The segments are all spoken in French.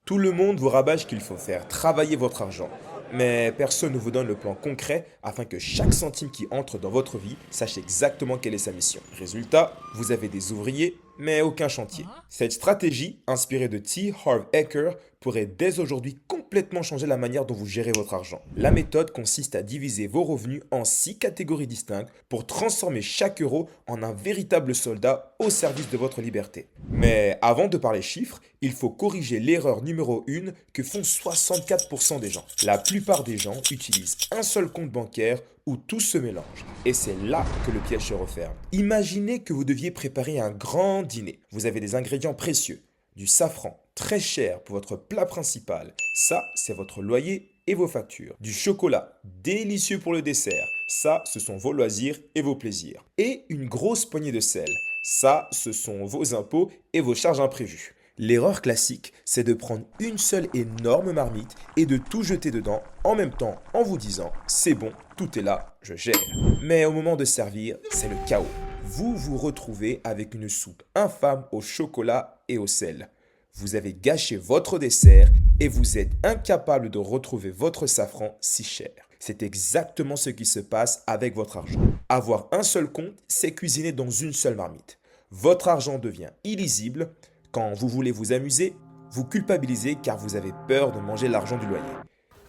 Tout le monde vous rabâche qu'il faut faire travailler votre argent, mais personne ne vous donne le plan concret afin que chaque centime qui entre dans votre vie sache exactement quelle est sa mission. Résultat, vous avez des ouvriers, mais aucun chantier. Cette stratégie, inspirée de T. Harv Eker, pourrait dès aujourd'hui complètement changer la manière dont vous gérez votre argent. La méthode consiste à diviser vos revenus en 6 catégories distinctes pour transformer chaque euro en un véritable soldat au service de votre liberté. Mais avant de parler chiffres, il faut corriger l'erreur numéro 1 que font 64% des gens. La plupart des gens utilisent un seul compte bancaire où tout se mélange. Et c'est là que le piège se referme. Imaginez que vous deviez préparer un grand dîner. Vous avez des ingrédients précieux, du safran, très cher pour votre plat principal. Ça, c'est votre loyer et vos factures. Du chocolat, délicieux pour le dessert. Ça, ce sont vos loisirs et vos plaisirs. Et une grosse poignée de sel. Ça, ce sont vos impôts et vos charges imprévues. L'erreur classique, c'est de prendre une seule énorme marmite et de tout jeter dedans en même temps en vous disant « c'est bon, tout est là, je gère ». Mais au moment de servir, c'est le chaos. Vous vous retrouvez avec une soupe infâme au chocolat et au sel. Vous avez gâché votre dessert et vous êtes incapable de retrouver votre safran si cher. C'est exactement ce qui se passe avec votre argent. Avoir un seul compte, c'est cuisiner dans une seule marmite. Votre argent devient illisible. Quand vous voulez vous amuser, vous culpabilisez car vous avez peur de manger l'argent du loyer.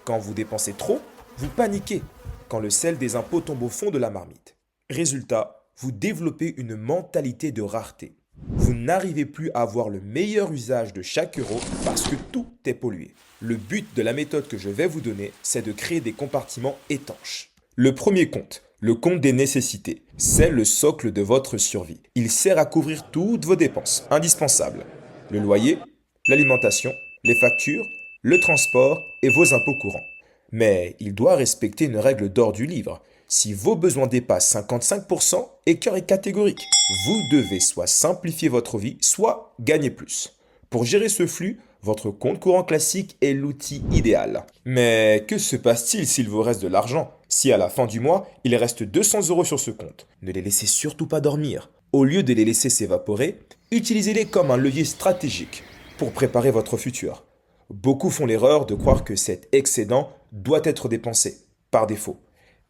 Quand vous dépensez trop, vous paniquez quand le sel des impôts tombe au fond de la marmite. Résultat, vous développez une mentalité de rareté. Vous n'arrivez plus à avoir le meilleur usage de chaque euro parce que tout est pollué. Le but de la méthode que je vais vous donner, c'est de créer des compartiments étanches. Le premier compte, le compte des nécessités, c'est le socle de votre survie. Il sert à couvrir toutes vos dépenses indispensables. Le loyer, l'alimentation, les factures, le transport et vos impôts courants. Mais il doit respecter une règle d'or du livre. Si vos besoins dépassent 55%, Eker est catégorique. Vous devez soit simplifier votre vie, soit gagner plus. Pour gérer ce flux, votre compte courant classique est l'outil idéal. Mais que se passe-t-il s'il vous reste de l'argent? Si à la fin du mois, il reste 200 euros sur ce compte, ne les laissez surtout pas dormir. Au lieu de les laisser s'évaporer, utilisez-les comme un levier stratégique pour préparer votre futur. Beaucoup font l'erreur de croire que cet excédent doit être dépensé par défaut.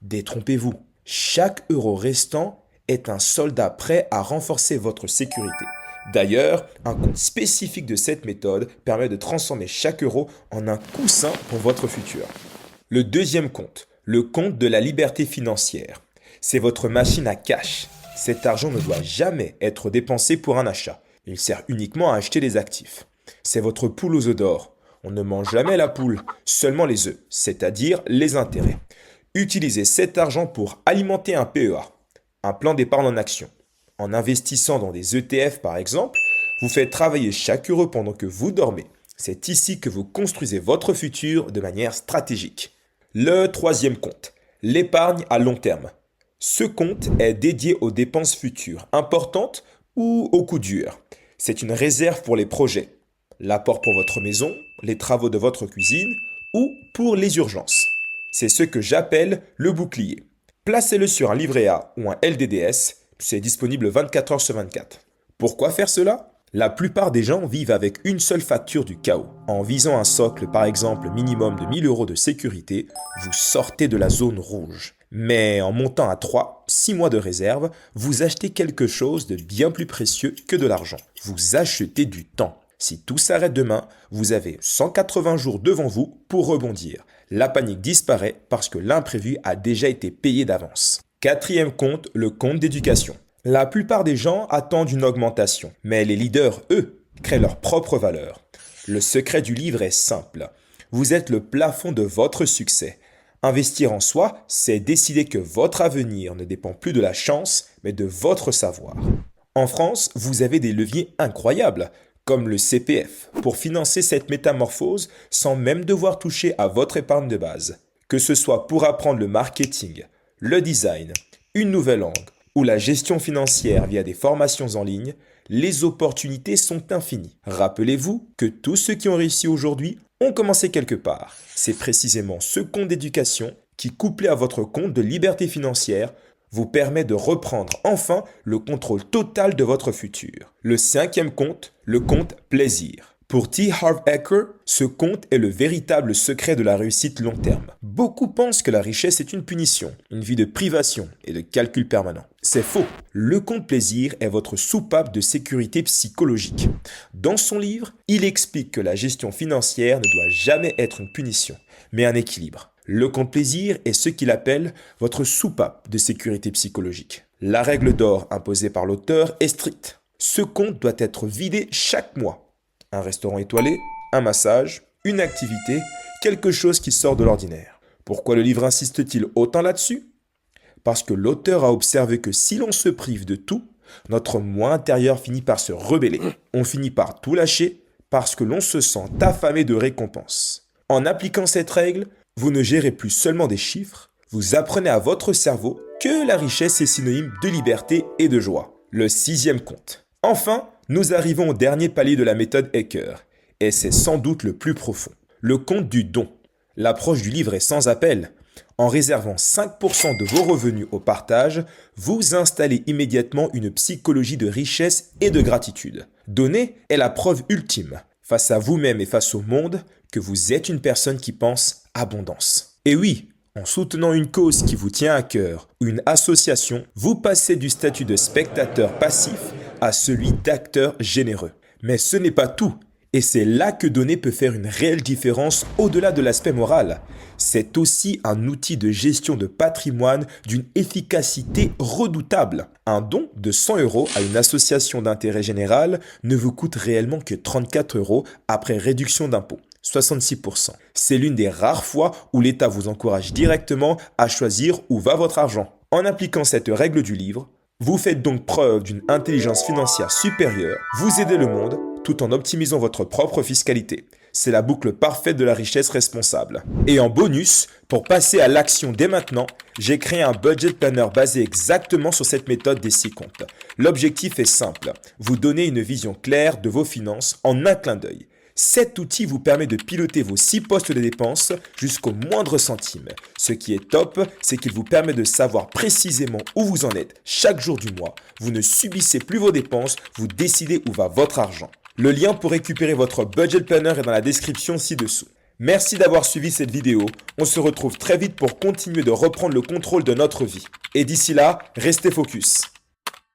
Détrompez-vous, chaque euro restant est un soldat prêt à renforcer votre sécurité. D'ailleurs, un compte spécifique de cette méthode permet de transformer chaque euro en un coussin pour votre futur. Le deuxième compte, le compte de la liberté financière. C'est votre machine à cash. Cet argent ne doit jamais être dépensé pour un achat. Il sert uniquement à acheter des actifs. C'est votre poule aux œufs d'or. On ne mange jamais la poule, seulement les œufs, c'est-à-dire les intérêts. Utilisez cet argent pour alimenter un PEA, un plan d'épargne en action. En investissant dans des ETF par exemple, vous faites travailler chaque euro pendant que vous dormez. C'est ici que vous construisez votre futur de manière stratégique. Le troisième compte, l'épargne à long terme. Ce compte est dédié aux dépenses futures importantes ou aux coups durs. C'est une réserve pour les projets, l'apport pour votre maison, les travaux de votre cuisine ou pour les urgences. C'est ce que j'appelle le bouclier. Placez-le sur un livret A ou un LDDS, c'est disponible 24 heures sur 24. Pourquoi faire cela? La plupart des gens vivent avec une seule facture du chaos. En visant un socle, par exemple minimum de 1000 euros de sécurité, vous sortez de la zone rouge. Mais en montant à 3, 6 mois de réserve, vous achetez quelque chose de bien plus précieux que de l'argent. Vous achetez du temps. Si tout s'arrête demain, vous avez 180 jours devant vous pour rebondir. La panique disparaît parce que l'imprévu a déjà été payé d'avance. Quatrième compte, le compte d'éducation. La plupart des gens attendent une augmentation, mais les leaders, eux, créent leur propre valeur. Le secret du livre est simple. Vous êtes le plafond de votre succès. Investir en soi, c'est décider que votre avenir ne dépend plus de la chance, mais de votre savoir. En France, vous avez des leviers incroyables, comme le CPF, pour financer cette métamorphose sans même devoir toucher à votre épargne de base. Que ce soit pour apprendre le marketing, le design, une nouvelle langue ou la gestion financière via des formations en ligne, les opportunités sont infinies. Rappelez-vous que tous ceux qui ont réussi aujourd'hui ont commencé quelque part. C'est précisément ce compte d'éducation qui, couplé à votre compte de liberté financière, vous permet de reprendre enfin le contrôle total de votre futur. Le cinquième compte, le compte plaisir. Pour T. Harv Eker, ce compte est le véritable secret de la réussite long terme. Beaucoup pensent que la richesse est une punition, une vie de privation et de calcul permanent. C'est faux. Le compte plaisir est votre soupape de sécurité psychologique. Dans son livre, il explique que la gestion financière ne doit jamais être une punition, mais un équilibre. Le compte plaisir est ce qu'il appelle votre soupape de sécurité psychologique. La règle d'or imposée par l'auteur est stricte. Ce compte doit être vidé chaque mois. Un restaurant étoilé, un massage, une activité, quelque chose qui sort de l'ordinaire. Pourquoi le livre insiste-t-il autant là-dessus? Parce que l'auteur a observé que si l'on se prive de tout, notre moi intérieur finit par se rebeller. On finit par tout lâcher parce que l'on se sent affamé de récompenses. En appliquant cette règle, vous ne gérez plus seulement des chiffres, vous apprenez à votre cerveau que la richesse est synonyme de liberté et de joie. Le 6e compte. Enfin, nous arrivons au dernier palier de la méthode Eker, et c'est sans doute le plus profond. Le compte du don. L'approche du livre est sans appel. En réservant 5% de vos revenus au partage, vous installez immédiatement une psychologie de richesse et de gratitude. Donner est la preuve ultime, face à vous-même et face au monde, que vous êtes une personne qui pense abondance. Et oui, en soutenant une cause qui vous tient à cœur ou une association, vous passez du statut de spectateur passif à celui d'acteur généreux. Mais ce n'est pas tout. Et c'est là que donner peut faire une réelle différence au-delà de l'aspect moral. C'est aussi un outil de gestion de patrimoine d'une efficacité redoutable. Un don de 100 € à une association d'intérêt général ne vous coûte réellement que 34 € après réduction d'impôts. 66%. C'est l'une des rares fois où l'État vous encourage directement à choisir où va votre argent. En appliquant cette règle du livre, vous faites donc preuve d'une intelligence financière supérieure, vous aidez le monde tout en optimisant votre propre fiscalité. C'est la boucle parfaite de la richesse responsable. Et en bonus, pour passer à l'action dès maintenant, j'ai créé un budget planner basé exactement sur cette méthode des 6 comptes. L'objectif est simple, vous donner une vision claire de vos finances en un clin d'œil. Cet outil vous permet de piloter vos 6 postes de dépenses jusqu'au moindre centime. Ce qui est top, c'est qu'il vous permet de savoir précisément où vous en êtes chaque jour du mois. Vous ne subissez plus vos dépenses, vous décidez où va votre argent. Le lien pour récupérer votre budget planner est dans la description ci-dessous. Merci d'avoir suivi cette vidéo. On se retrouve très vite pour continuer de reprendre le contrôle de notre vie. Et d'ici là, restez focus.